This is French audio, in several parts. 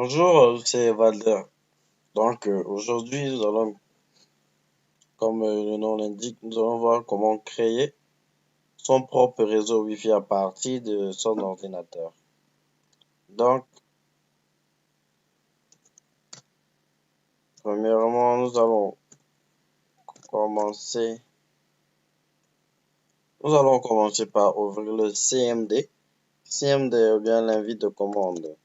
Bonjour, c'est Valder. Aujourd'hui, nous allons, comme le nom l'indique, nous allons voir comment créer son propre réseau Wi-Fi à partir de son ordinateur. Donc, premièrement, commencer, nous allons commencer par ouvrir le CMD. CMD ou bien l'invite de commande.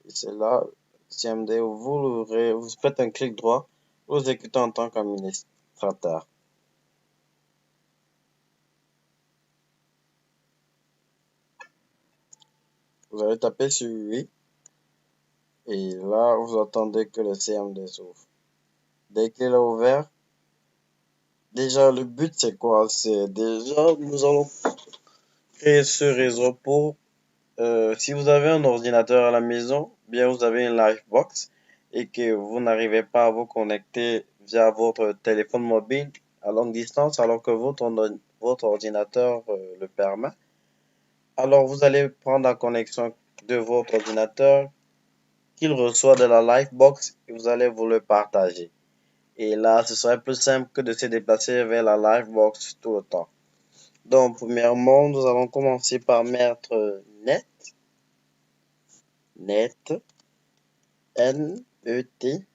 Et c'est là, CMD, vous l'ouvrez, vous faites un clic droit, vous exécutez en tant qu'administrateur. Vous allez taper sur oui. Et là, vous attendez que le CMD s'ouvre. Dès qu'il est ouvert, déjà, le but, c'est quoi? C'est déjà, nous allons créer ce réseau pour, si vous avez un ordinateur à la maison, bien vous avez une Livebox et que vous n'arrivez pas à vous connecter via votre téléphone mobile à longue distance, alors que votre ordinateur le permet. Alors, vous allez prendre la connexion de votre ordinateur qu'il reçoit de la Livebox et vous allez vous le partager. Et là, ce serait plus simple que de se déplacer vers la Livebox tout le temps. Donc, premièrement, nous allons commencer par mettre net, N-E-T,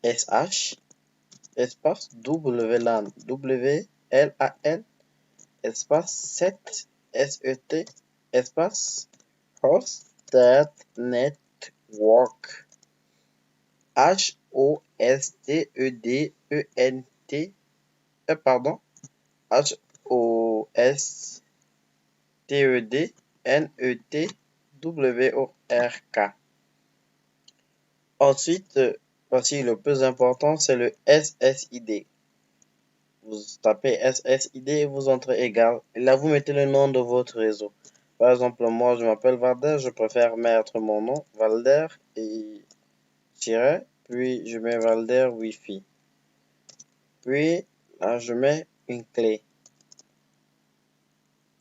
S-H, espace WLAN, W-L-A-N, espace 7, S-E-T, espace Hosted Network, H-O-S-T-E-D-E-N-T, pardon, Hosted Network. Ensuite, voici le plus important, c'est le SSID. Vous tapez SSID, vous entrez égal. Et là, vous mettez le nom de votre réseau. Par exemple, moi, je m'appelle Valder, je préfère mettre mon nom, Valder, et tiret, puis je mets Valder Wi-Fi. Puis, là, je mets une clé.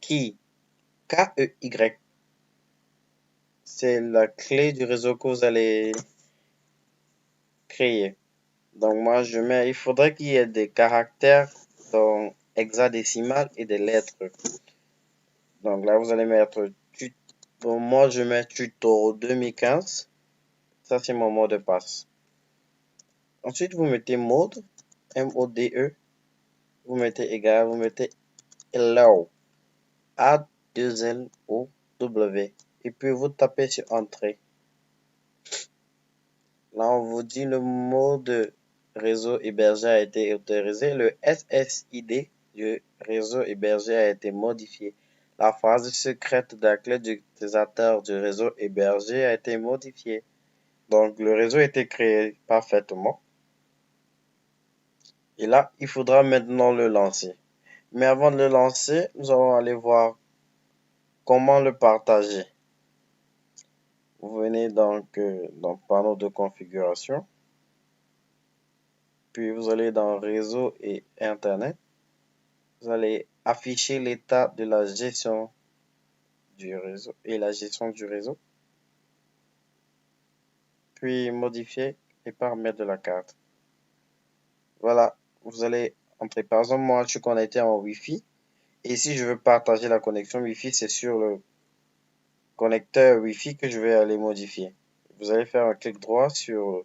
K-E-Y. C'est la clé du réseau que vous allez créer. Donc moi il faudrait qu'il y ait des caractères donc hexadécimal et des lettres. Donc là vous allez mettre moi je mets tuto 2015. Ça c'est mon mot de passe. Ensuite vous mettez mode, M-O-D-E, vous mettez égal, vous mettez hello, A-2-L-O-W, et puis vous tapez sur entrée. Là, on vous dit le mot de réseau hébergé a été autorisé. Le SSID du réseau hébergé a été modifié. La phrase secrète de la clé d'utilisateur du réseau hébergé a été modifiée. Donc, le réseau a été créé parfaitement. Et là, il faudra maintenant le lancer. Mais avant de le lancer, nous allons aller voir comment le partager. Vous venez donc dans le panneau de configuration. Puis vous allez dans réseau et internet. Vous allez afficher l'état de la gestion du réseau et la gestion du réseau. Puis modifier les paramètres de la carte. Voilà, vous allez entrer. Par exemple, moi, je suis connecté en Wi-Fi. Et si je veux partager la connexion Wi-Fi, c'est sur le connecteur Wi-Fi que je vais aller modifier. Vous allez faire un clic droit sur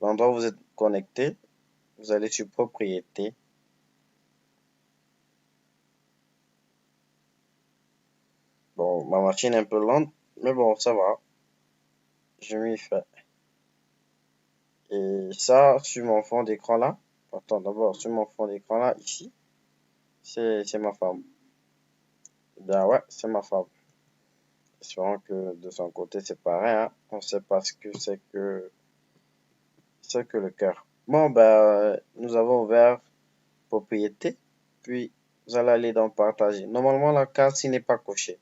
l'endroit où vous êtes connecté. Vous allez sur propriété. Bon, ma machine est un peu lente, mais bon, ça va. Je m'y fais. Et ça, sur mon fond d'écran là, attends, d'abord, sur mon fond d'écran là, ici, c'est ma femme. Ben ouais, c'est ma femme. Espérons que de son côté, c'est pareil, hein. On sait pas ce que c'est que le cœur. Bon, ben, nous avons ouvert propriété, puis vous allez aller dans partager. Normalement, la carte, s'il n'est pas cochée.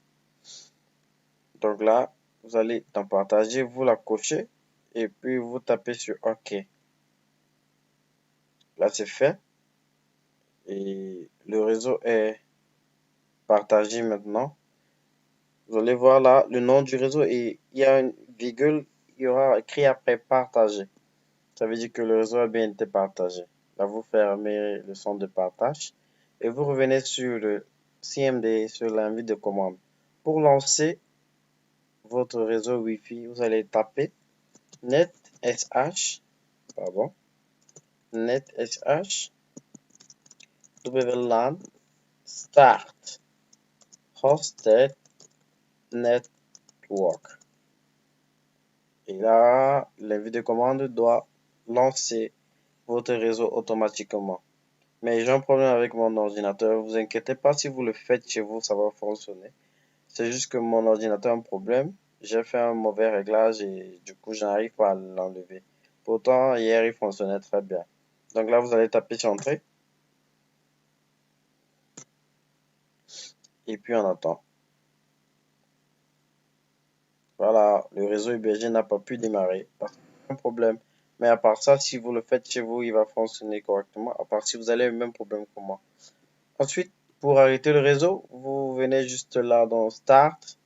Donc là, vous allez dans partager, vous la cochez, et puis vous tapez sur OK. Là, c'est fait. Et le réseau est partagé maintenant. Vous allez voir là le nom du réseau et il y a une virgule, il y aura écrit après partager. Ça veut dire que le réseau a bien été partagé. Là, vous fermez le centre de partage et vous revenez sur le CMD, sur l'invite de commande. Pour lancer votre réseau Wi-Fi, vous allez taper netsh, pardon, netsh WLAN start hosted network. Et là, l'invite de commande doit lancer votre réseau automatiquement. Mais j'ai un problème avec mon ordinateur. Vous inquiétez pas, si vous le faites chez vous, ça va fonctionner. C'est juste que mon ordinateur a un problème. J'ai fait un mauvais réglage et du coup, j'arrive pas à l'enlever. Pourtant, hier, il fonctionnait très bien. Donc là, vous allez taper sur Entrée. Et puis, on attend. Voilà, le réseau hébergé n'a pas pu démarrer. Un problème. Mais à part ça, si vous le faites chez vous, il va fonctionner correctement. À part si vous avez le même problème que moi. Ensuite, pour arrêter le réseau, vous venez juste là dans Start.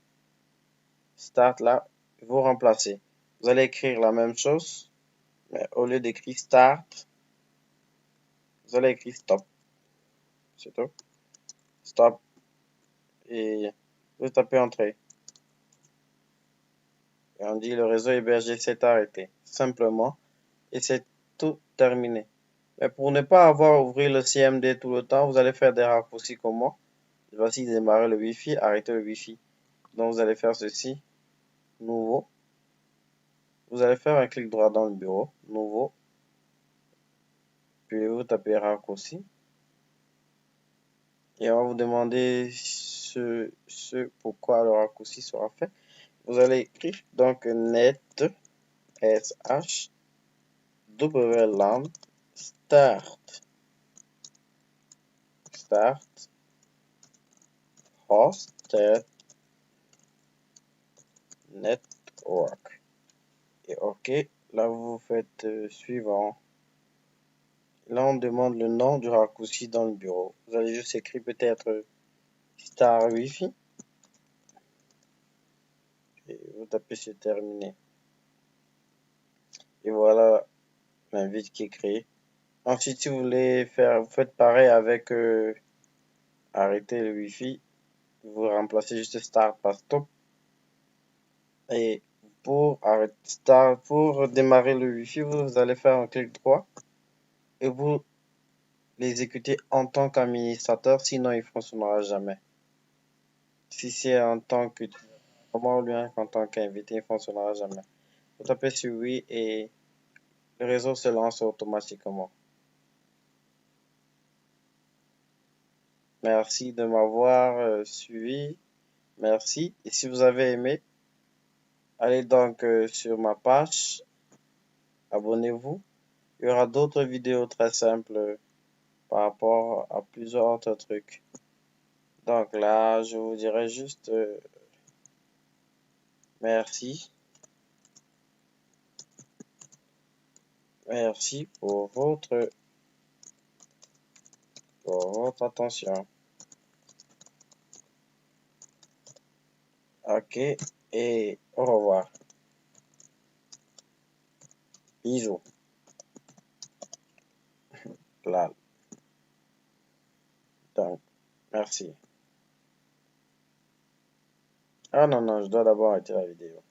Start là, vous remplacez. Vous allez écrire la même chose, mais au lieu d'écrire Start, vous allez écrire Stop. C'est tout. Stop. Et vous tapez Entrée. Et on dit le réseau hébergé s'est arrêté. Simplement. Et c'est tout terminé. Mais pour ne pas avoir à ouvrir le CMD tout le temps, vous allez faire des raccourcis comme moi. Voici démarrer le Wi-Fi, arrêter le Wi-Fi. Donc vous allez faire ceci, nouveau. Vous allez faire un clic droit dans le bureau, nouveau. Puis vous tapez raccourci. Et on va vous demander ce pourquoi le raccourci sera fait. Vous allez écrire donc net sh wlan start hosted network. Et OK, là vous faites suivant. Là on demande le nom du raccourci dans le bureau. Vous allez juste écrire peut-être star wifi. Et vous tapez sur terminer. Et voilà l'invite qui est créé. Ensuite, si vous voulez faire, vous faites pareil avec arrêter le Wi-Fi. Vous remplacez juste start par stop. Et pour pour démarrer le Wi-Fi, vous allez faire un clic droit et vous l'exécutez en tant qu'administrateur, sinon il ne fonctionnera jamais. Si c'est en tant que comment lui en tant qu'invité, il ne fonctionnera jamais. Vous tapez sur oui et le réseau se lance automatiquement. Merci de m'avoir suivi. Merci. Et si vous avez aimé, allez donc sur ma page, abonnez-vous. Il y aura d'autres vidéos très simples par rapport à plusieurs autres trucs. Donc là, je vous dirais juste merci. Merci pour votre attention. Ok, et au revoir. Bisous. Là. Donc, merci. Ah non, non, je dois d'abord arrêter la vidéo.